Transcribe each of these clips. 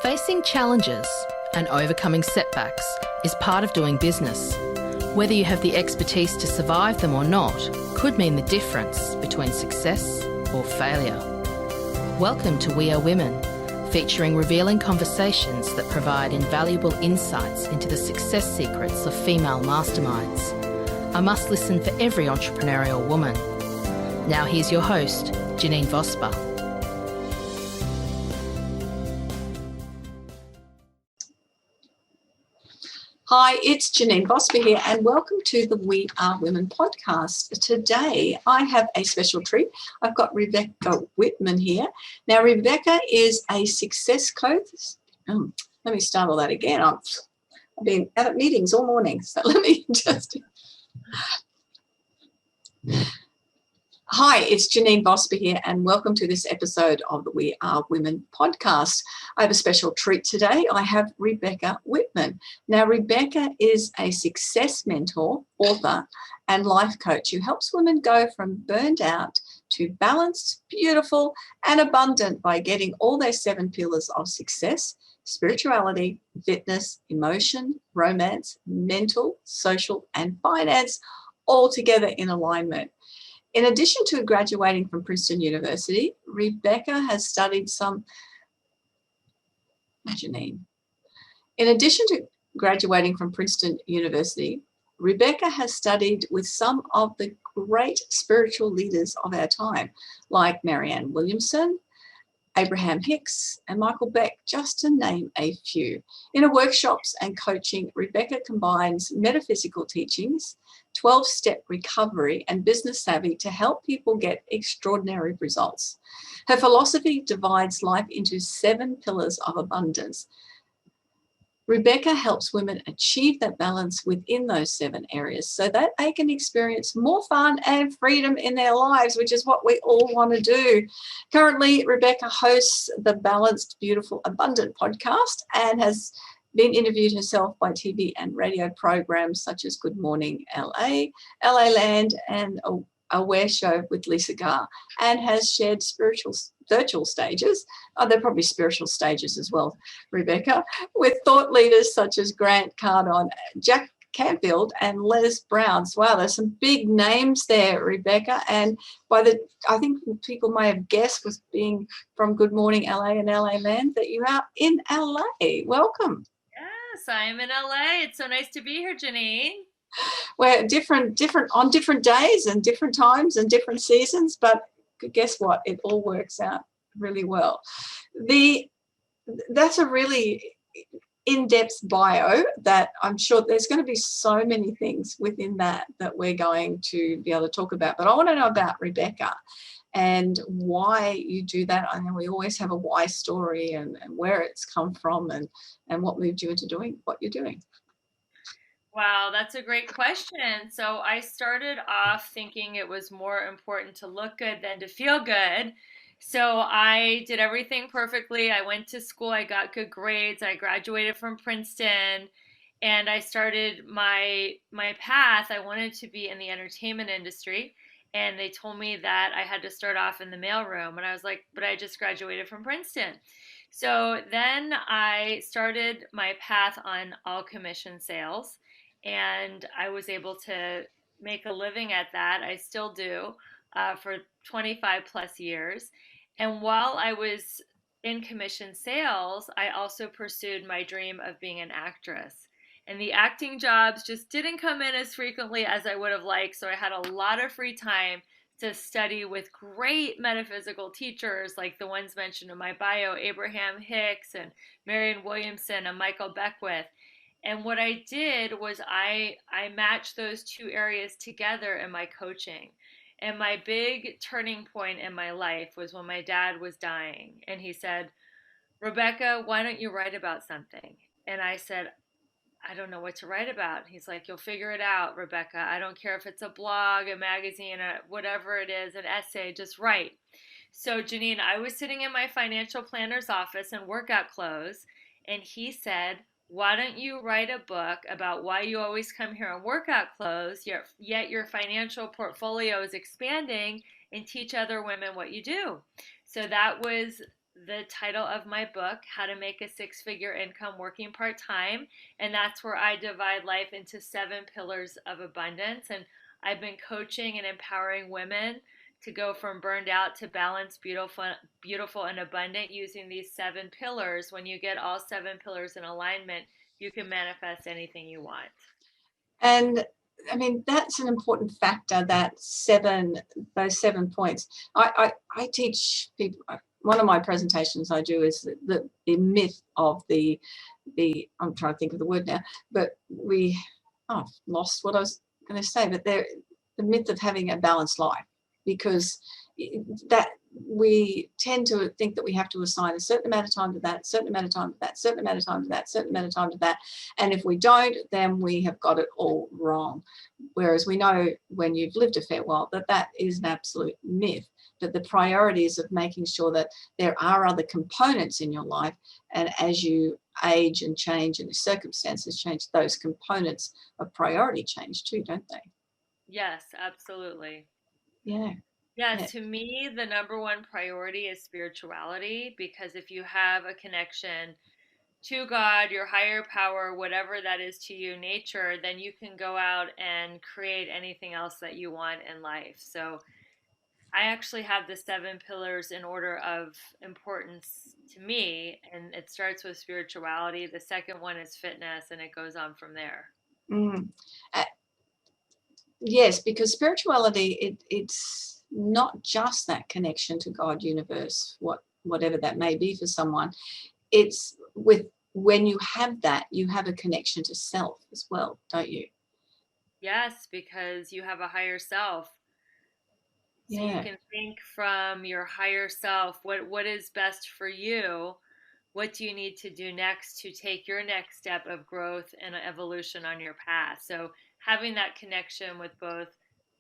Facing challenges and overcoming setbacks is part of doing business. Whether you have the expertise to survive them or not could mean the difference between success or failure. Welcome to We Are Women, featuring revealing conversations that provide invaluable insights into the success secrets of female masterminds. A must listen for every entrepreneurial woman. Now here's your host, Janine Vosper. Hi, it's Janine Vosper here, and welcome to the We Are Women podcast. Today, I have a special treat. I've got Rebecca Whitman here. Now, Rebecca is a success coach. Let me start all that again. I've been out at meetings all morning, so let me just... Hi, it's Janine Vosper here, and welcome to this episode of the We Are Women podcast. I have a special treat today. I have Rebecca Whitman. Now, Rebecca is a success mentor, author, and life coach who helps women go from burned out to balanced, beautiful, and abundant by getting all their 7 pillars of success: spirituality, fitness, emotion, romance, mental, social, and finance, all together in alignment. In addition to graduating from Princeton University, Rebecca has studied In addition to graduating from Princeton University, Rebecca has studied with some of the great spiritual leaders of our time, like Marianne Williamson, Abraham Hicks, and Michael Beckwith, just to name a few. In her workshops and coaching, Rebecca combines metaphysical teachings, 12-step recovery, and business savvy to help people get extraordinary results. Her philosophy divides life into 7 pillars of abundance. Rebecca helps women achieve that balance within those 7 areas so that they can experience more fun and freedom in their lives, which is what we all want to do. Currently, Rebecca hosts the Balanced, Beautiful, Abundant podcast and has been interviewed herself by TV and radio programs such as Good Morning LA, LA Land, and Aware Show with Lisa Garr, and has shared virtual stages, they're probably spiritual stages as well, Rebecca, with thought leaders such as Grant Cardone, Jack Canfield, and Les Brown. So, wow, there's some big names there, Rebecca. And I think people may have guessed with being from Good Morning LA and LA Land that you're out in LA. Welcome. Yes, I'm in LA. It's so nice to be here, Janine. We're different on different days and different times and different seasons, but guess what? It all works out really well. That's a really in-depth bio that I'm sure there's going to be so many things within that we're going to be able to talk about. But I want to know about Rebecca and why you do that. I know we always have a why story and where it's come from and what moved you into doing what you're doing. Wow, that's a great question. So I started off thinking it was more important to look good than to feel good. So I did everything perfectly. I went to school, I got good grades, I graduated from Princeton, and I started my path. I wanted to be in the entertainment industry, and they told me that I had to start off in the mailroom, and I was like, but I just graduated from Princeton. So then I started my path on all commission sales, and I was able to make a living at that. I still do for 25 plus years. And while I was in commission sales, I also pursued my dream of being an actress. And the acting jobs just didn't come in as frequently as I would have liked. So I had a lot of free time to study with great metaphysical teachers like the ones mentioned in my bio, Abraham Hicks and Marianne Williamson and Michael Beckwith. And what I did was I matched those 2 areas together in my coaching. And my big turning point in my life was when my dad was dying. And he said, Rebecca, why don't you write about something? And I said, I don't know what to write about. He's like, you'll figure it out, Rebecca. I don't care if it's a blog, a magazine, or whatever it is, an essay, just write. So, Janine, I was sitting in my financial planner's office in workout clothes, and he said, why don't you write a book about why you always come here in workout clothes, yet your financial portfolio is expanding, and teach other women what you do? So that was the title of my book, How to Make a Six-Figure Income Working Part-Time. And that's where I divide life into 7 pillars of abundance. And I've been coaching and empowering women to go from burned out to balanced, beautiful and abundant using these 7 pillars. When you get all 7 pillars in alignment, you can manifest anything you want. And I mean, that's an important factor, those 7 points. I teach people, one of my presentations I do is the myth of the, I'm trying to think of the word now, but I've lost what I was going to say, but the myth of having a balanced life, because that we tend to think that we have to assign a certain amount of time to that, certain amount of time to that, certain amount of time to that, certain amount of time to that. And if we don't, then we have got it all wrong. Whereas we know when you've lived a fair while that is an absolute myth. But the priorities of making sure that there are other components in your life, and as you age and change and the circumstances change, those components of priority change too, don't they? Yes, absolutely. Yeah. Yeah, Yeah. to me, the number one priority is spirituality, because if you have a connection to God, your higher power, whatever that is to you, nature, then you can go out and create anything else that you want in life. So I actually have the 7 pillars in order of importance to me, and it starts with spirituality. The second one is fitness, and it goes on from there. Mm. Uh, yes, because spirituality, it's not just that connection to God, universe, whatever that may be for someone. It's when you have that, you have a connection to self as well, don't you? Yes, because you have a higher self. So you Yeah. can think from your higher self, what is best for you? What do you need to do next to take your next step of growth and evolution on your path? So having that connection with both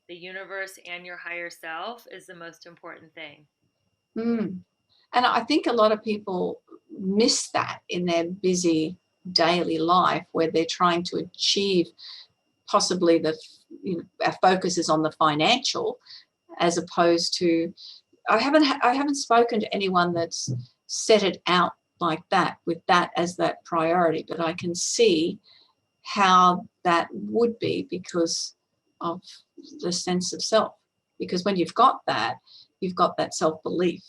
the universe and your higher self is the most important thing. Mm. And I think a lot of people miss that in their busy daily life, where they're trying to achieve possibly our focus is on the financial, as opposed to, I haven't spoken to anyone that's set it out like that, with that as that priority, but I can see how that would be because of the sense of self. Because when you've got that self-belief.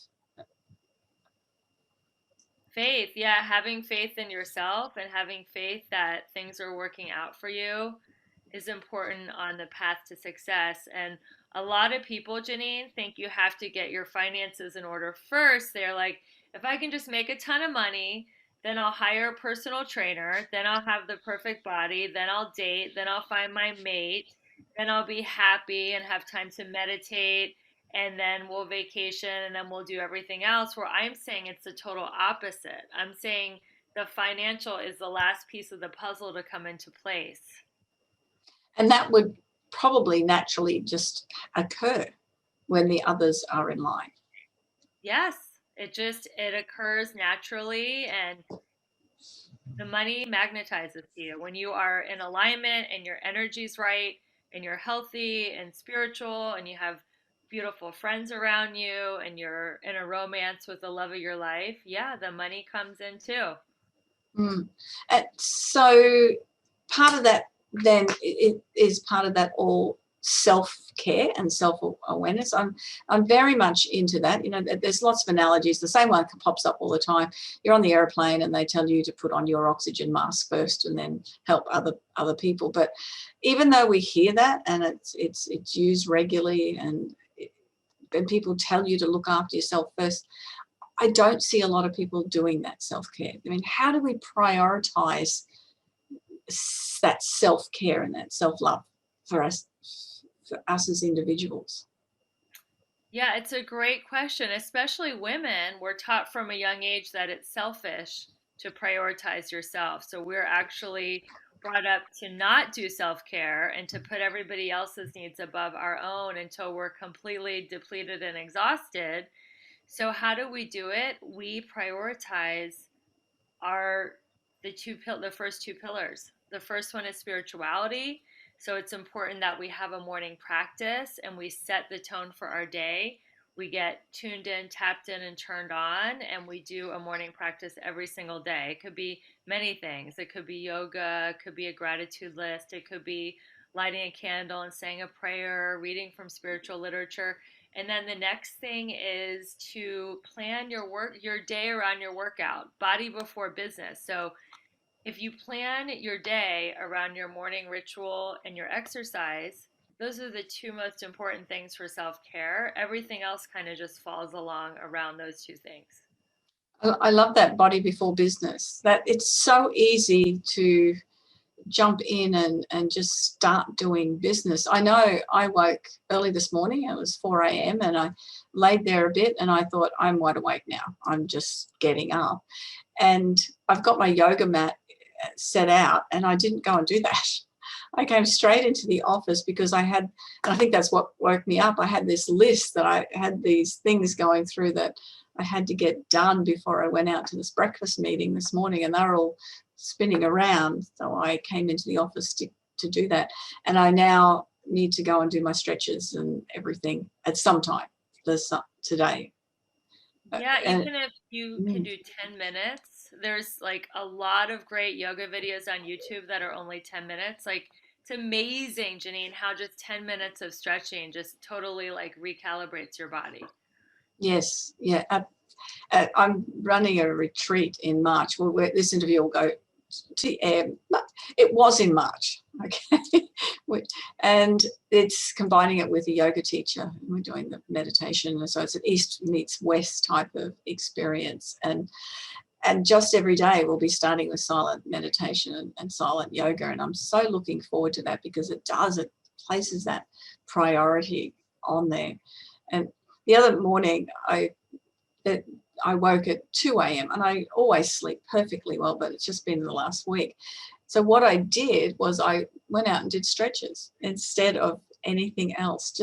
Faith, yeah, having faith in yourself and having faith that things are working out for you is important on the path to success. And a lot of people, Janine, think you have to get your finances in order first. They're like, if I can just make a ton of money, then I'll hire a personal trainer, then I'll have the perfect body, then I'll date, then I'll find my mate, then I'll be happy and have time to meditate, and then we'll vacation, and then we'll do everything else. Where I'm saying it's the total opposite. I'm saying the financial is the last piece of the puzzle to come into place. And that would probably naturally just occur when the others are in line. Yes, it occurs naturally, and the money magnetizes to you when you are in alignment and your energy's right and you're healthy and spiritual and you have beautiful friends around you and you're in a romance with the love of your life. Yeah, the money comes in too. Mm. And so part of that then it is part of that all self-care and self-awareness. I'm very much into that. You know, there's lots of analogies. The same one pops up all the time. You're on the airplane and they tell you to put on your oxygen mask first and then help other people. But even though we hear that and it's used regularly and people tell you to look after yourself first, I don't see a lot of people doing that self-care. I mean, how do we prioritize that self-care and that self-love for us as individuals? Yeah, it's a great question. Especially women, we're taught from a young age that it's selfish to prioritize yourself. So we're actually brought up to not do self care and to put everybody else's needs above our own until we're completely depleted and exhausted. So how do we do it? We prioritize our the first 2 pillars. The first one is spirituality. So it's important that we have a morning practice and we set the tone for our day we get tuned in, tapped in, and turned on, and we do a morning practice every single day. It could be many things. It could be yoga, it could be a gratitude list, it could be lighting a candle and saying a prayer, reading from spiritual literature. And then the next thing is to plan your day around your workout, body before business. So if you plan your day around your morning ritual and your exercise, those are the two most important things for self care. Everything else kind of just falls along around those two things. I love that body before business. That it's so easy to jump in and just start doing business. I know I woke early this morning. It was 4 a.m. and I laid there a bit and I thought, I'm wide awake now. I'm just getting up. And I've got my yoga mat set out and I didn't go and do that. I came straight into the office because I think that's what woke me up. I had this list that I had these things going through that I had to get done before I went out to this breakfast meeting this morning, and they're all spinning around. So I came into the office to do that. And I now need to go and do my stretches and everything at some time today. Yeah, even if you can do 10 minutes, there's like a lot of great yoga videos on YouTube that are only 10 minutes. Like, it's amazing, Janine, how just 10 minutes of stretching just totally like recalibrates your body. Yes, yeah. I'm running a retreat in March. Well, this interview will go to air. It was in March, okay, and it's combining it with a yoga teacher. We're doing the meditation, so it's an East meets West type of experience, and just every day we'll be starting with silent meditation and silent yoga, and I'm so looking forward to that because it places that priority on there. And the other morning I woke at 2 a.m. and I always sleep perfectly well, but it's just been the last week. So what I did was I went out and did stretches instead of anything else,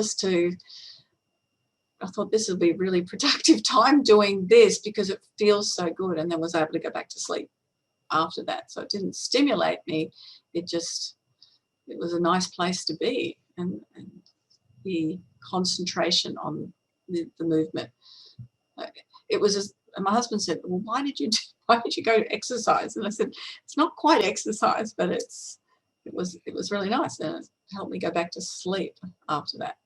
I thought this would be really productive time doing this because it feels so good, and then was able to go back to sleep after that. So it didn't stimulate me. It was a nice place to be, and the concentration on the movement. It was just, and my husband said, well, why did you go to exercise? And I said, it's not quite exercise, but it was really nice, and it helped me go back to sleep after that.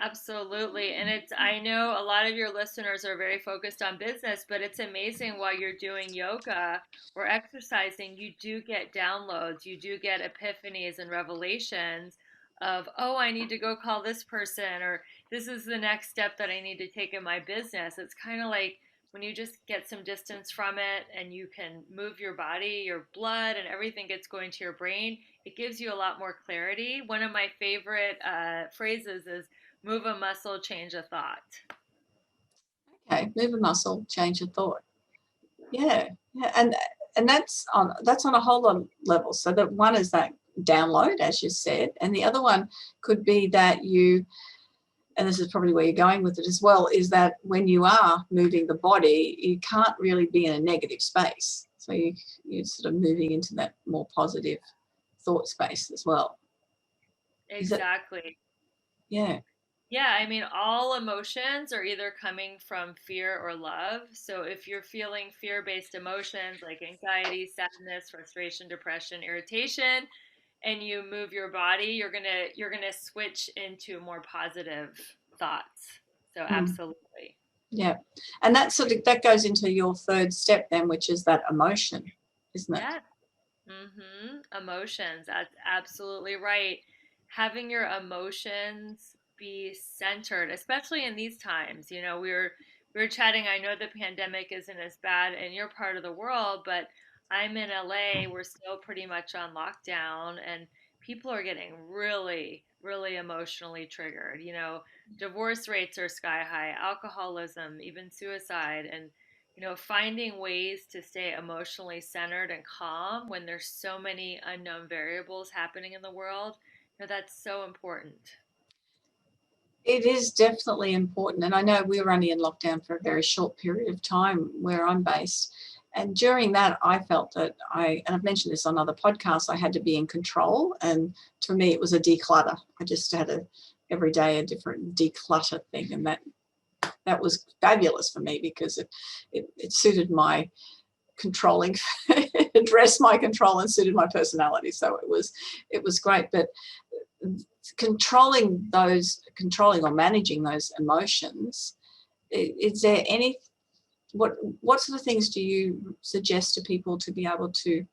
Absolutely. And I know a lot of your listeners are very focused on business, but it's amazing while you're doing yoga or exercising, you do get downloads, you do get epiphanies and revelations of, oh, I need to go call this person, or this is the next step that I need to take in my business. It's kind of like when you just get some distance from it and you can move your body, your blood, and everything gets going to your brain, it gives you a lot more clarity. One of my favorite phrases is, move a muscle, change a thought. Okay, move a muscle, change a thought. Yeah, and that's on a whole lot of levels. So that one is that download, as you said, and the other one could be that and this is probably where you're going with it as well, is that when you are moving the body, you can't really be in a negative space. So you're sort of moving into that more positive thought space as well. Exactly. Yeah. Yeah, I mean, all emotions are either coming from fear or love. So if you're feeling fear-based emotions like anxiety, sadness, frustration, depression, irritation, and you move your body, you're gonna switch into more positive thoughts. So absolutely. Yeah. And that goes into your third step then, which is that emotion, isn't it? Yeah. Emotions. That's absolutely right. Having your emotions be centered, especially in these times. You know, we were chatting. I know the pandemic isn't as bad in your part of the world, but I'm in LA. We're still pretty much on lockdown, and people are getting really, really emotionally triggered. You know, divorce rates are sky high, alcoholism, even suicide, and finding ways to stay emotionally centered and calm when there's so many unknown variables happening in the world, that's so important. It is definitely important. And I know we were only in lockdown for a very short period of time where I'm based. And during that, I felt that and I've mentioned this on other podcasts, I had to be in control. And to me, it was a declutter. I just had every day a different declutter thing. And that that was fabulous for me because it suited my controlling, addressed my control and suited my personality. So it was great. But controlling or managing those emotions, is there any, what sort of things do you suggest to people to be able to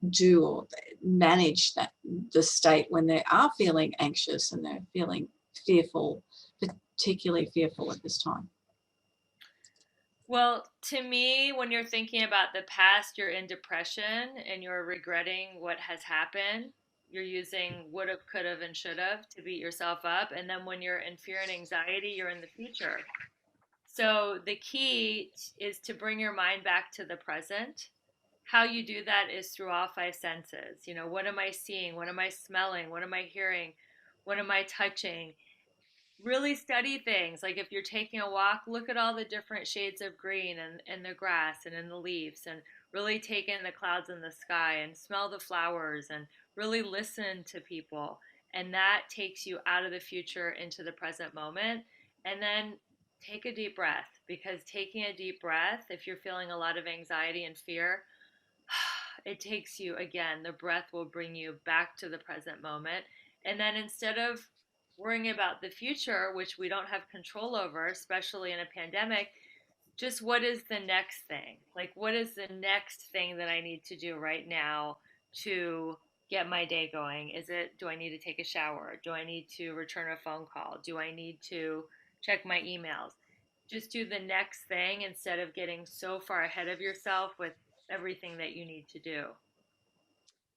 do or manage the state when they are feeling anxious and they're feeling fearful, particularly fearful at this time? Well, to me, when you're thinking about the past, you're in depression and you're regretting what has happened. You're using would have, could have, and should have to beat yourself up. And then when you're in fear and anxiety, you're in the future. So the key is to bring your mind back to the present. How you do that is through all five senses. You know, what am I seeing? What am I smelling? What am I hearing? What am I touching? Really study things. Like if you're taking a walk, look at all the different shades of green in the grass and in the leaves, and really take in the clouds in the sky and smell the flowers and really listen to people. And that takes you out of the future into the present moment. And then take a deep breath, because taking a deep breath, if you're feeling a lot of anxiety and fear, it takes you again, the breath will bring you back to the present moment. And then instead of worrying about the future, which we don't have control over, especially in a pandemic, just what is the next thing? Like, what is the next thing that I need to do right now to get my day going? Do I need to take a shower? Do I need to return a phone call? Do I need to check my emails? Just do the next thing instead of getting so far ahead of yourself with everything that you need to do.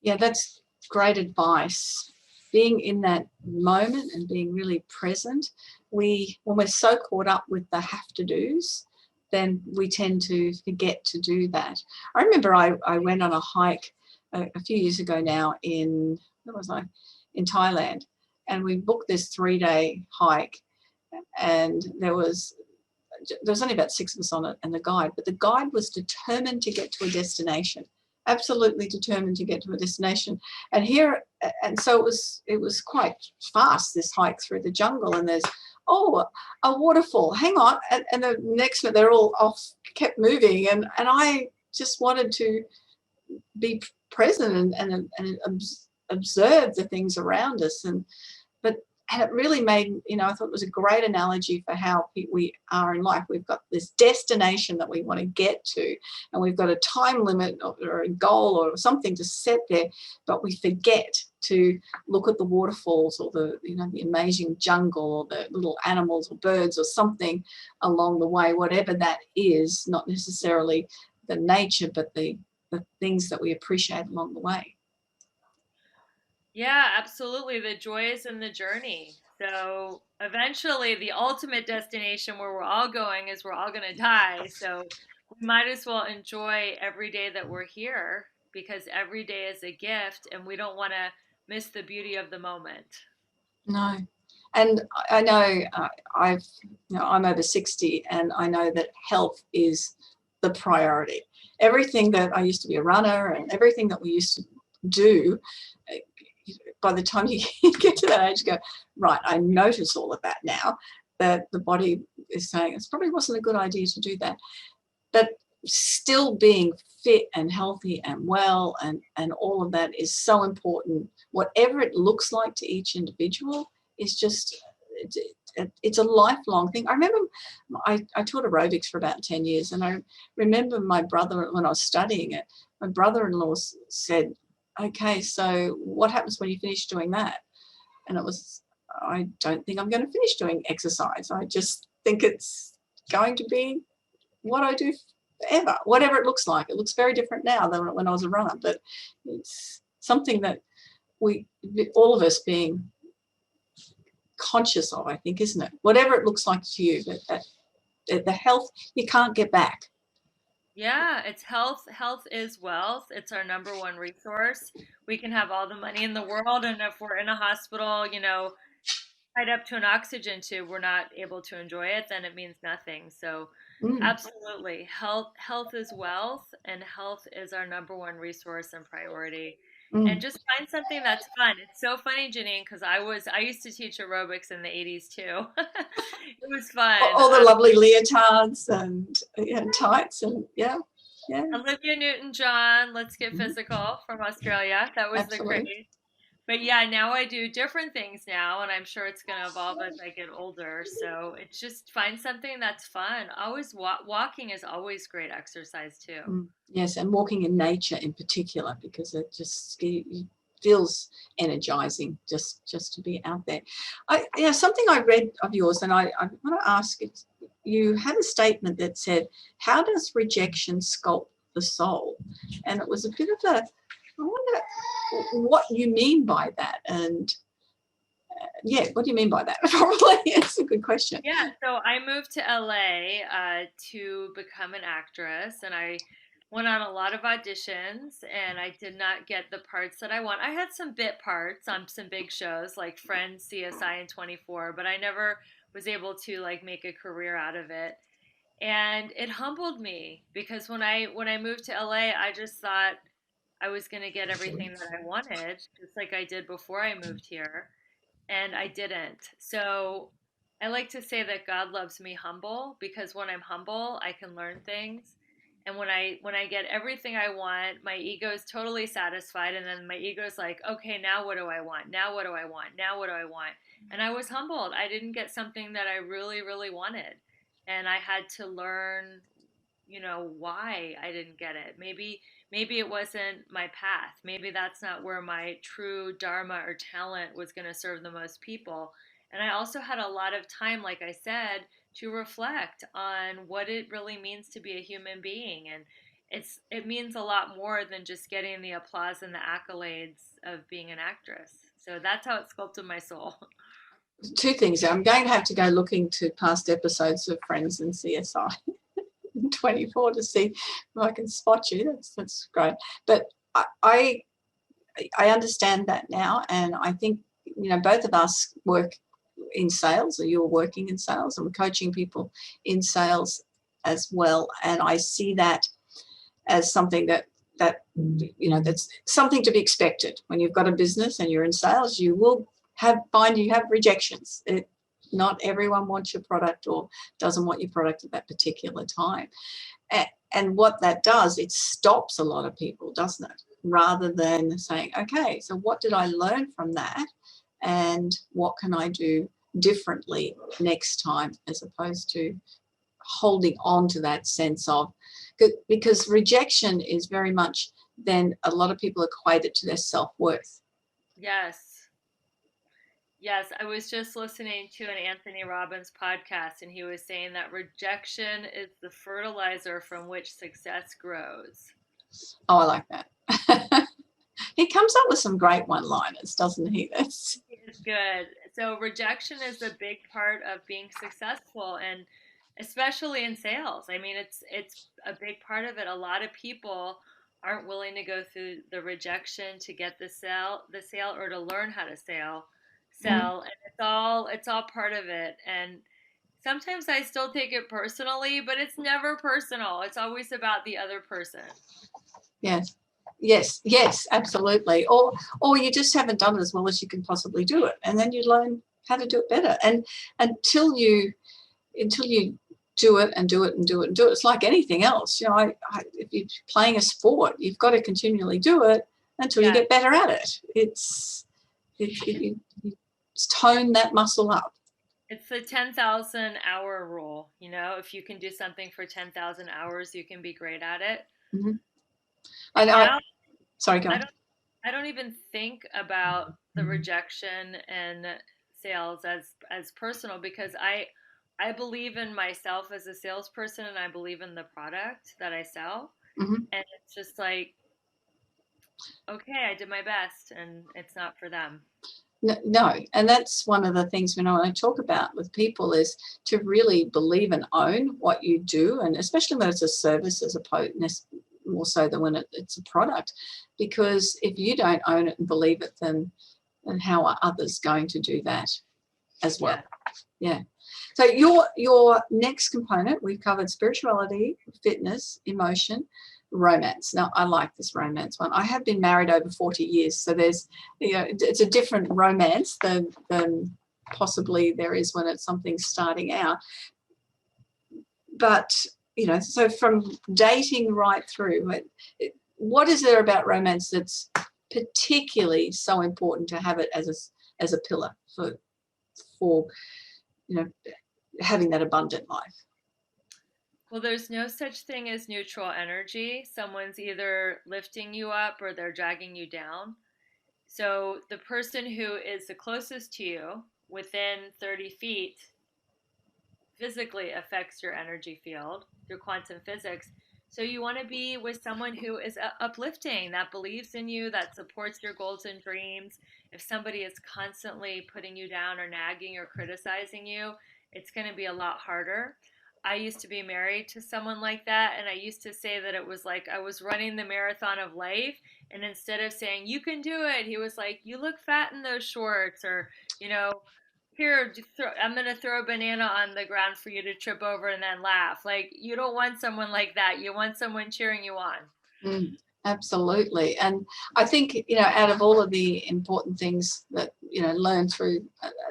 Yeah, that's great advice. Being in that moment and being really present. When we're so caught up with the have to do's, then we tend to forget to do that. I remember I went on a hike a few years ago now where was I? In Thailand, and we booked this 3-day hike, and there was only about 6 of us on it and the guide, but the guide was determined to get to a destination, absolutely determined to get to a destination. And so it was quite fast, this hike through the jungle, and there's a waterfall, hang on, and the next minute they're all off, kept moving, and I just wanted to be present and observe the things around us. And it really made, I thought it was a great analogy for how we are in life. We've got this destination that we want to get to, and we've got a time limit or a goal or something to set there, but we forget to look at the waterfalls or the amazing jungle or the little animals or birds or something along the way, whatever that is, not necessarily the nature, but the things that we appreciate along the way. Yeah, absolutely. The joy is in the journey. So eventually, the ultimate destination where we're all going is we're all going to die. So we might as well enjoy every day that we're here, because every day is a gift and we don't want to miss the beauty of the moment. No. And I know I'm over 60, and I know that health is the priority. Everything that I used to be a runner and everything that we used to do, by the time you get to that age, you go, right, I notice all of that now, that the body is saying it probably wasn't a good idea to do that. But still being fit and healthy and well and all of that is so important. Whatever it looks like to each individual is just, it's a lifelong thing. I remember I taught aerobics for about 10 years, and I remember my brother, when I was studying it, my brother-in-law said, okay, so what happens when you finish doing that? And it was, I don't think I'm going to finish doing exercise. I just think it's going to be what I do forever, whatever it looks like. It looks very different now than when I was a runner, but it's something that all of us being conscious of, I think, isn't it? Whatever it looks like to you, but the health, you can't get back. Yeah, it's health. Health is wealth. It's our number one resource. We can have all the money in the world, and if we're in a hospital, tied up to an oxygen tube, we're not able to enjoy it, then it means nothing. So, absolutely, health is wealth, and health is our number one resource and priority. and just find something that's fun. It's so funny, Janine, because I used to teach aerobics in the 80s too. It was fun. All the lovely leotards and tights and yeah. Olivia Newton-John, Let's Get Physical from Australia. That was the Absolutely. craze. But yeah, now I do different things now, and I'm sure it's going to evolve as I get older. So it's just find something that's fun. Always walking is always great exercise too. Yes, and walking in nature in particular, because it feels energizing just to be out there. Something I read of yours, and I want to ask it. You had a statement that said, "How does rejection sculpt the soul?" And it was a bit of a, I wonder what you mean by that, and what do you mean by that? Probably, it's a good question. Yeah, so I moved to LA to become an actress, and I went on a lot of auditions, and I did not get the parts that I want. I had some bit parts on some big shows like Friends, CSI, and 24, but I never was able to like make a career out of it. And it humbled me because when I moved to LA, I just thought I was going to get everything that I wanted, just like I did before I moved here, and I didn't. So I like to say that God loves me humble because when I'm humble, I can learn things. And when I get everything I want, my ego is totally satisfied, and then my ego is like, okay, now what do I want? Now what do I want? Now what do I want? And I was humbled. I didn't get something that I really, really wanted, and I had to learn, why I didn't get it. Maybe it wasn't my path. Maybe that's not where my true dharma or talent was going to serve the most people. And I also had a lot of time, like I said, to reflect on what it really means to be a human being. And it means a lot more than just getting the applause and the accolades of being an actress. So that's how it sculpted my soul. Two things. I'm going to have to go looking to past episodes of Friends and CSI 24 to see if I can spot you. That's great. But I understand that now, and I think both of us work in sales, or you're working in sales, and we're coaching people in sales as well. And I see that as something that's something to be expected. When you've got a business and you're in sales, you will find you have rejections. Not everyone wants your product or doesn't want your product at that particular time. And what that does, it stops a lot of people, doesn't it? Rather than saying, okay, so what did I learn from that? And what can I do differently next time, as opposed to holding on to that sense of, because rejection is very much then a lot of people equate it to their self-worth. Yes, I was just listening to an Anthony Robbins podcast, and he was saying that rejection is the fertilizer from which success grows. Oh, I like that. He comes up with some great one-liners, doesn't he? It's good. So rejection is a big part of being successful, and especially in sales. I mean, it's a big part of it. A lot of people aren't willing to go through the rejection to get the sale, or to learn how to sell, and it's all part of it. And sometimes I still take it personally, but it's never personal. It's always about the other person. Yes, absolutely. Or you just haven't done it as well as you can possibly do it, and then you learn how to do it better. And until you do it and do it and do it and do it, it's like anything else. If you're playing a sport, you've got to continually do it until you get better at it. It's tone that muscle up. It's the 10,000 hour rule. If you can do something for 10,000 hours, you can be great at it. Mm-hmm. Sorry, go on. I don't even think about the rejection and sales as personal, because I believe in myself as a salesperson, and I believe in the product that I sell. Mm-hmm. And it's just like, okay, I did my best, and it's not for them. No, and that's one of the things when I talk about with people is to really believe and own what you do, and especially when it's a service as opposed more so than when it's a product, because if you don't own it and believe it, then how are others going to do that? as well. Yeah. So your next component, we've covered spirituality, fitness, emotion, romance. Now, I like this romance one. I have been married over 40 years, so there's, it's a different romance than possibly there is when it's something starting out. But, so from dating right through, what is there about romance that's particularly so important to have it as a pillar for having that abundant life? Well, there's no such thing as neutral energy. Someone's either lifting you up or they're dragging you down. So the person who is the closest to you within 30 feet physically affects your energy field through quantum physics. So you want to be with someone who is uplifting, that believes in you, that supports your goals and dreams. If somebody is constantly putting you down or nagging or criticizing you, it's going to be a lot harder. I used to be married to someone like that, and I used to say that it was like I was running the marathon of life, and instead of saying, "You can do it," he was like, "You look fat in those shorts," or, "Here, I'm going to throw a banana on the ground for you to trip over and then laugh." Like, you don't want someone like that. You want someone cheering you on. Absolutely. And I think, out of all of the important things that, learn through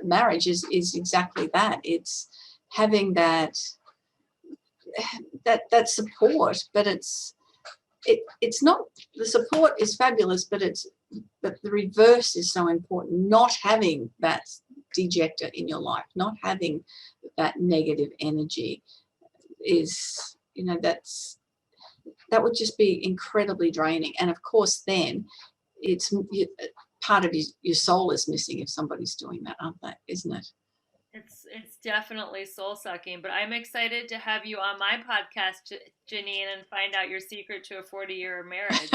marriage is exactly that. It's having that support, but it's not, the support is fabulous, but the reverse is so important. Not having that dejector in your life, not having that negative energy is, that would just be incredibly draining. And of course, then it's part of your soul is missing if somebody's doing that, aren't they? Isn't it? It's definitely soul sucking, but I'm excited to have you on my podcast, Janine, and find out your secret to a 40-year marriage.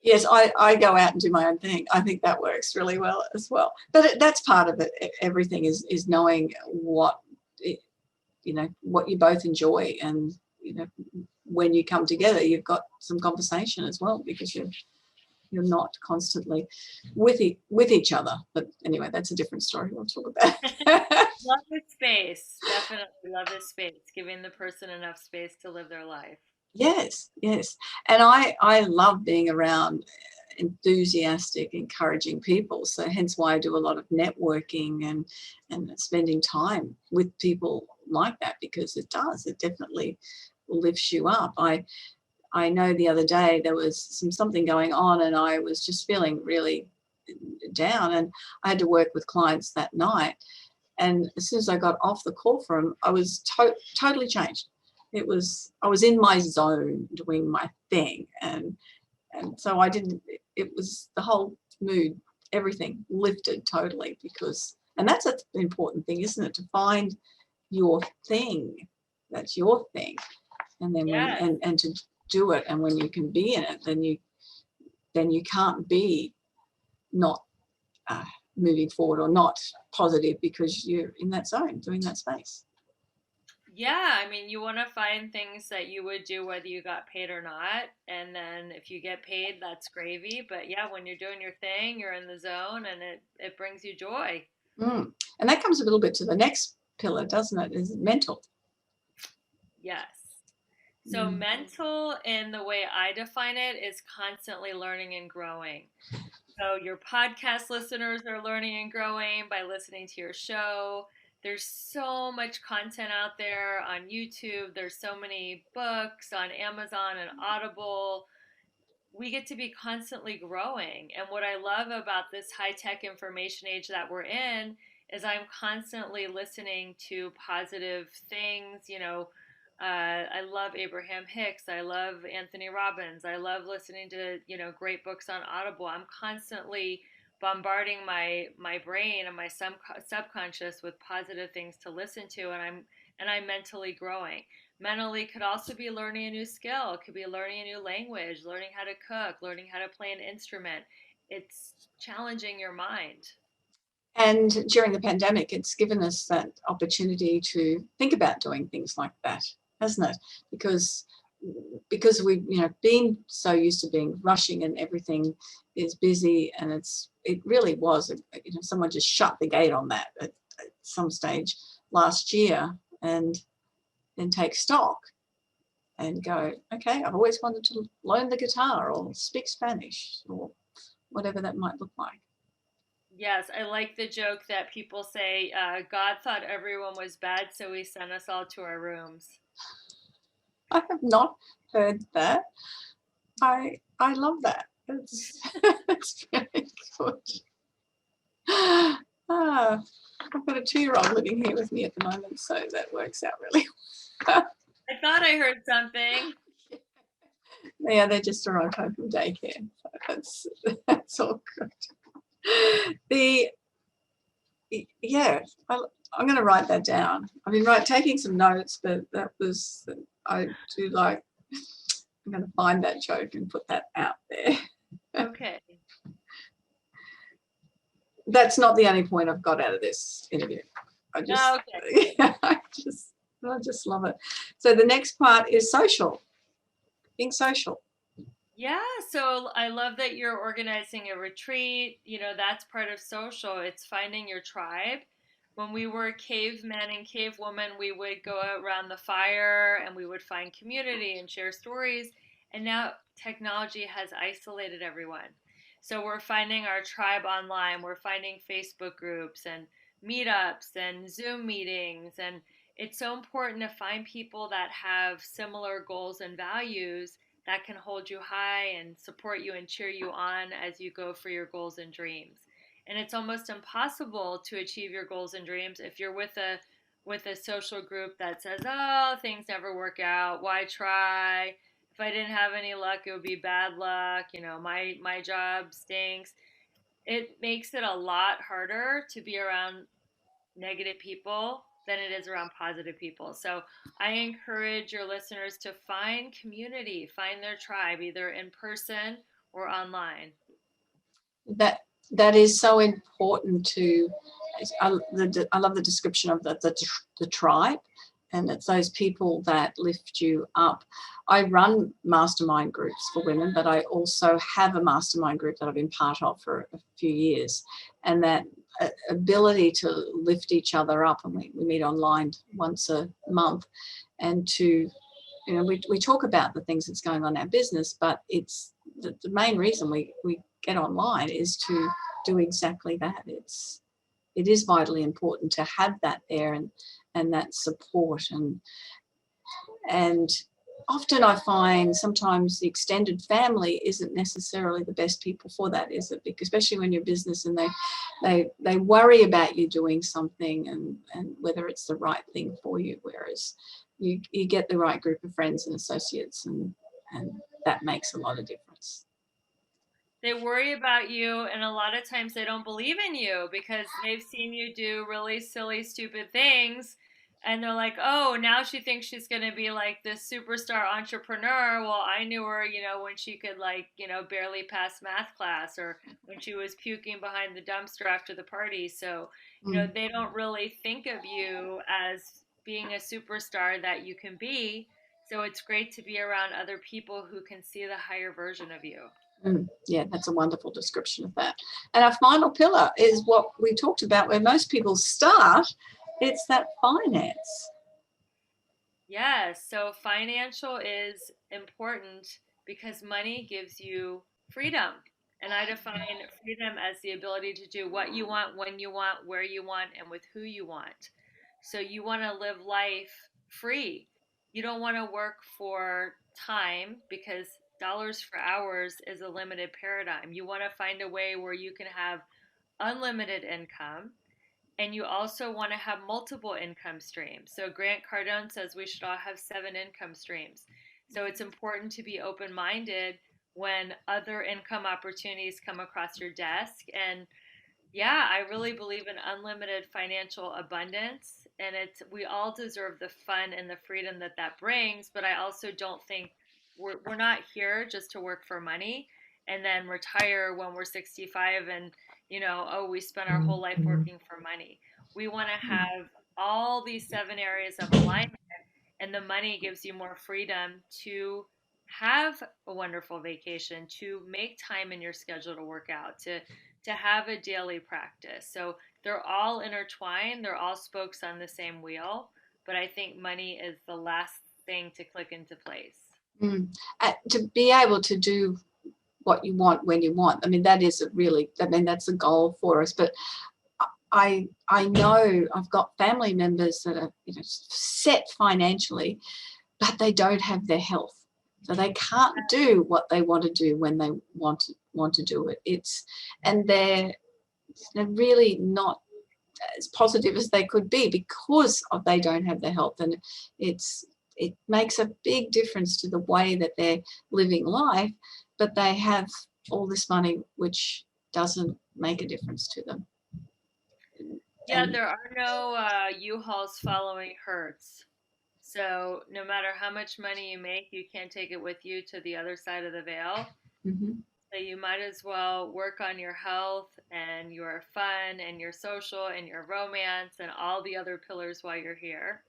Yes, I go out and do my own thing. I think that works really well as well. But that's part of it. Everything is knowing what you both enjoy, and when you come together, you've got some conversation as well, because you're not constantly with each other. But anyway, that's a different story we'll talk about. Love the space. Definitely love the space. Giving the person enough space to live their life. Yes. And I love being around enthusiastic, encouraging people. So hence why I do a lot of networking and spending time with people like that, because it definitely lifts you up. I know the other day there was something going on, and I was just feeling really down, and I had to work with clients that night. And as soon as I got off the call from them, I was totally changed. I was in my zone doing my thing, and so it was the whole mood, everything lifted totally, and that's an important thing, isn't it? To find your thing, that's your thing, and then and to do it, and when you can be in it, then you can't be not moving forward or not positive, because you're in that zone doing that space. Yeah, I mean, you want to find things that you would do whether you got paid or not, and then if you get paid, that's gravy. But yeah, when you're doing your thing, you're in the zone, and it brings you joy. And that comes a little bit to the next pillar, doesn't it? Is mental. Yes. So mental, in the way I define it, is constantly learning and growing. So your podcast listeners are learning and growing by listening to your show. There's so much content out there on YouTube. There's so many books on Amazon and Audible. We get to be constantly growing. And what I love about this high-tech information age that we're in is I'm constantly listening to positive things. I love Abraham Hicks. I love Anthony Robbins. I love listening to, great books on Audible. I'm constantly bombarding my brain and my subconscious with positive things to listen to, and I'm mentally growing. Mentally could also be learning a new skill. It could be learning a new language, learning how to cook, learning how to play an instrument. It's challenging your mind. And during the pandemic, it's given us that opportunity to think about doing things like that, hasn't it? Because because we've been so used to being rushing and everything is busy, and it really was someone just shut the gate on that at some stage last year, and then take stock and go, okay, I've always wanted to learn the guitar or speak Spanish or whatever that might look like. Yes, I like the joke that people say, God thought everyone was bad, so he sent us all to our rooms. I have not heard that. I love that. It's very good. I've got a 2-year-old living here with me at the moment, so that works out really well. I thought I heard something. Yeah, they just arrived home from daycare, so that's all good. I'm going to write that down. I've been taking some notes, but I'm going to find that joke and put that out there. Okay. That's not the only point I've got out of this interview. I just love it. So the next part is social, being social. Yeah, so I love that you're organizing a retreat. That's part of social. It's finding your tribe. When we were cavemen and cavewomen, we would go around the fire and we would find community and share stories. And now technology has isolated everyone. So we're finding our tribe online. We're finding Facebook groups and meetups and Zoom meetings. And it's so important to find people that have similar goals and values that can hold you high and support you and cheer you on as you go for your goals and dreams. And it's almost impossible to achieve your goals and dreams if you're with a social group that says, "Oh, things never work out. Why try? If I didn't have any luck, it would be bad luck. My job stinks." It makes it a lot harder to be around negative people than it is around positive people. So I encourage your listeners to find community, find their tribe, either in person or online. That is so important to. I love the description of the tribe, and it's those people that lift you up. I run mastermind groups for women, but I also have a mastermind group that I've been part of for a few years, and that ability to lift each other up, and we meet online once a month, and to we talk about the things that's going on in our business, but it's the main reason we get online is to do exactly that. It is vitally important to have that there and that support, and often I find sometimes the extended family isn't necessarily the best people for that, is it? Because especially when you're business and they worry about you doing something and whether it's the right thing for you, whereas you get the right group of friends and associates, and that makes a lot of difference. They worry about you, and a lot of times they don't believe in you because they've seen you do really silly, stupid things. And they're like, "Oh, now she thinks she's going to be like this superstar entrepreneur. Well, I knew her, when she could barely pass math class, or when she was puking behind the dumpster after the party." So, they don't really think of you as being a superstar that you can be. So it's great to be around other people who can see the higher version of you. Yeah, that's a wonderful description of that. And our final pillar is what we talked about, where most people start. It's that finance. Yes, so financial is important because money gives you freedom. And I define freedom as the ability to do what you want, when you want, where you want, and with who you want. So you want to live life free. You don't want to work for time because dollars for hours is a limited paradigm. You want to find a way where you can have unlimited income, and you also want to have multiple income streams. So Grant Cardone says we should all have 7 income streams. So it's important to be open-minded when other income opportunities come across your desk. And yeah, I really believe in unlimited financial abundance, and we all deserve the fun and the freedom that brings. But I also don't think we're not here just to work for money and then retire when we're 65 and we spent our whole life working for money. We want to have all these 7 areas of alignment, and and the money gives you more freedom to have a wonderful vacation, to make time in your schedule to work out, to have a daily practice. So they're all intertwined, they're all spokes on the same wheel, but I think money is the last thing to click into place. To be able to do what you want when you want. I mean, that's a goal for us. But I know I've got family members that are set financially, but they don't have their health. So they can't do what they want to do when they want to do it. They're really not as positive as they could be because they don't have their health, and it makes a big difference to the way that they're living life, but they have all this money which doesn't make a difference to them. Yeah, there are no U-Hauls following Hertz. So no matter how much money you make, you can't take it with you to the other side of the veil. Mm-hmm. So you might as well work on your health and your fun and your social and your romance and all the other pillars while you're here.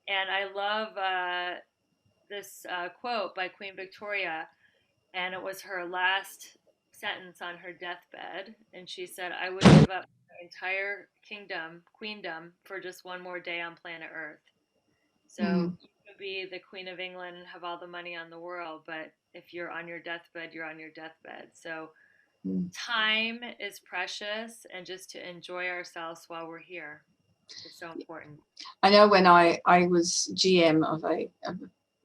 And I love this quote by Queen Victoria, and it was her last sentence on her deathbed. And she said, "I would give up my entire queendom, for just one more day on planet Earth." So you could be the Queen of England and have all the money on the world, but if you're on your deathbed, you're on your deathbed. So time is precious, and just to enjoy ourselves while we're here is so important. I know when I was GM of a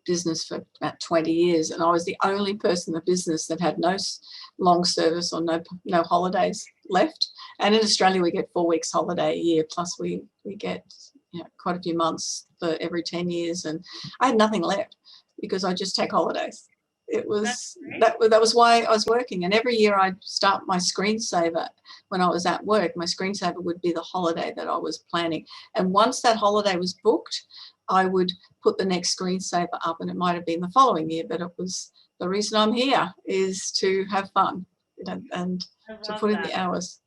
business for about 20 years, and I was the only person in the business that had no long service or no holidays left. And in Australia, we get 4 weeks holiday a year, plus we get quite a few months for every 10 years. And I had nothing left because I just take holidays. It was that was why I was working. And every year I'd start my screensaver when I was at work. My screensaver would be the holiday that I was planning. And once that holiday was booked, I would put the next screensaver up, and it might have been the following year, but it was the reason I'm here is to have fun and to put in the hours.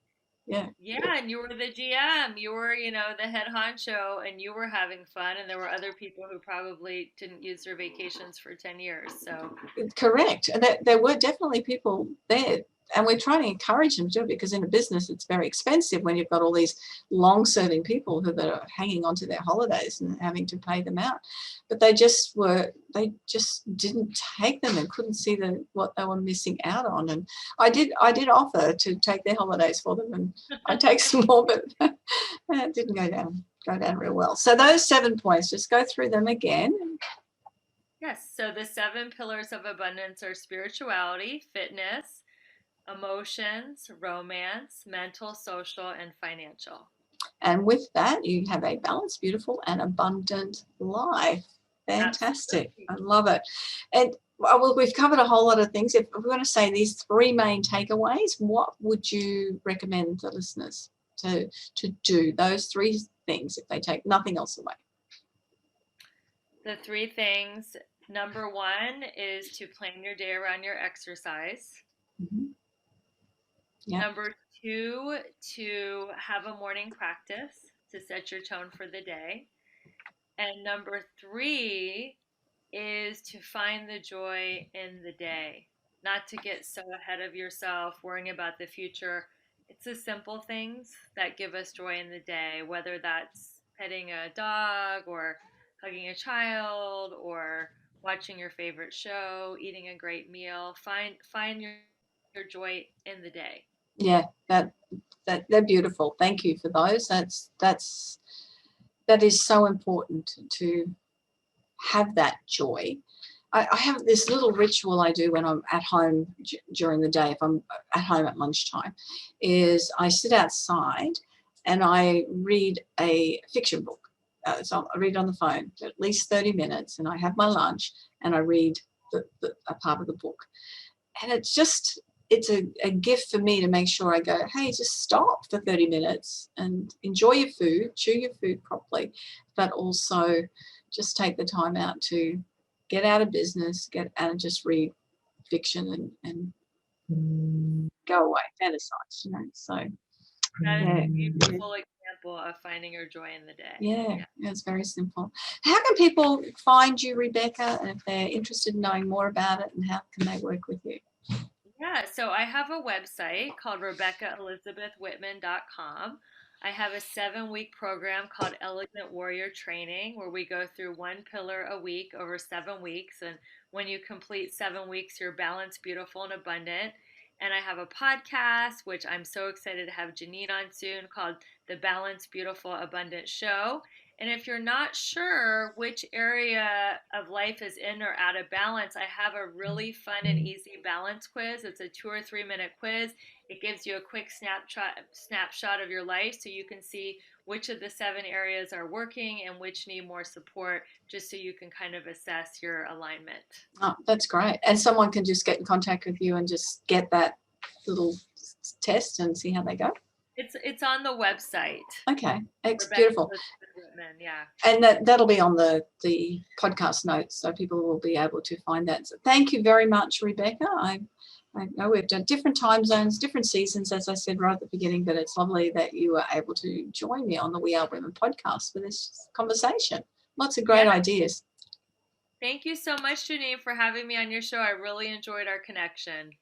Yeah. Yeah, and you were the GM. You were, the head honcho, and you were having fun, and there were other people who probably didn't use their vacations for 10 years. So correct. And there were definitely people there, and we're trying to encourage them to do it, because in a business it's very expensive when you've got all these long-serving people that are hanging on to their holidays and having to pay them out. But they just didn't take them and couldn't see what they were missing out on. And I did offer to take their holidays for them, and I'd take some more, but it didn't go down real well. So those 7 points, just go through them again. Yes, so the 7 pillars of abundance are spirituality, fitness, emotions, romance, mental, social, and financial. And with that, you have a balanced, beautiful, and abundant life. Fantastic. Absolutely. I love it. And well, we've covered a whole lot of things. If we're going to say these 3 main takeaways, what would you recommend the listeners to do? Those 3 things, if they take nothing else away. The 3 things. Number 1 is to plan your day around your exercise. Mm-hmm. Yeah. Number 2, to have a morning practice to set your tone for the day. And number 3 is to find the joy in the day, not to get so ahead of yourself, worrying about the future. It's the simple things that give us joy in the day, whether that's petting a dog or hugging a child or watching your favorite show, eating a great meal. Find your joy in the day. Yeah, that they're beautiful. Thank you for those. That is so important to have that joy. I have this little ritual I do when I'm at home during the day. If I'm at home at lunchtime, is I sit outside and I read a fiction book. So I read on the phone for at least 30 minutes, and I have my lunch and I read a part of the book. And it's a gift for me to make sure I go, hey, just stop for 30 minutes and enjoy your food, chew your food properly, but also just take the time out to get out of business, get out and just read fiction and go away, fantasize, So that is a beautiful example simple of finding your joy in the day. Yeah, it's very simple. How can people find you, Rebecca, and if they're interested in knowing more about it, and how can they work with you? Yeah, so I have a website called RebeccaElizabethWhitman.com. I have a 7-week program called Elegant Warrior Training, where we go through one pillar a week over 7 weeks. And when you complete 7 weeks, you're balanced, beautiful, and abundant. And I have a podcast, which I'm so excited to have Janine on soon, called The Balanced, Beautiful, Abundant Show. And if you're not sure which area of life is in or out of balance, I have a really fun and easy balance quiz. It's a 2 or 3 minute quiz. It gives you a quick snapshot of your life so you can see which of the 7 areas are working and which need more support, just so you can kind of assess your alignment. Oh, that's great. And someone can just get in contact with you and just get that little test and see how they go? It's on the website. Okay, it's beautiful. Whitman, yeah. And that'll be on the podcast notes, so people will be able to find that. So thank you very much, Rebecca. I know we've done different time zones, different seasons, as I said right at the beginning, but it's lovely that you were able to join me on the We Are Women podcast for this conversation. Lots of great ideas. Thank you so much, Janine, for having me on your show. I really enjoyed our connection.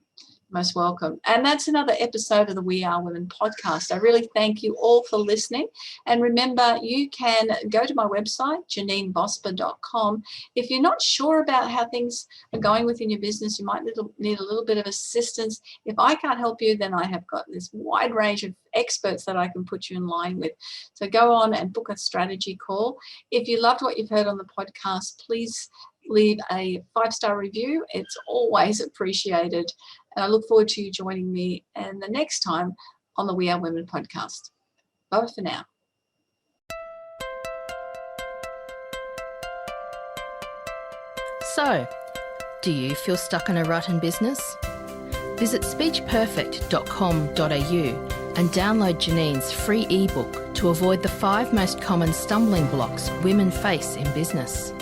Most welcome. And that's another episode of the We Are Women podcast. I really thank you all for listening. And remember, you can go to my website, janinebosper.com. If you're not sure about how things are going within your business, you might need a little bit of assistance. If I can't help you, then I have got this wide range of experts that I can put you in line with. So go on and book a strategy call. If you loved what you've heard on the podcast, please leave a 5-star review. It's always appreciated. And I look forward to you joining me and the next time on the We Are Women podcast. Bye for now. So, do you feel stuck in a rut in business? Visit speechperfect.com.au and download Janine's free ebook to avoid the 5 most common stumbling blocks women face in business.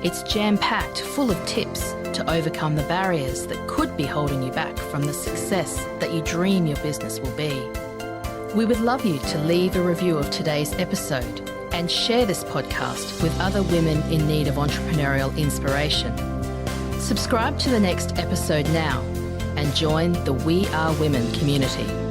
It's jam-packed full of tips to overcome the barriers that could be holding you back from the success that you dream your business will be. We would love you to leave a review of today's episode and share this podcast with other women in need of entrepreneurial inspiration. Subscribe to the next episode now and join the We Are Women community.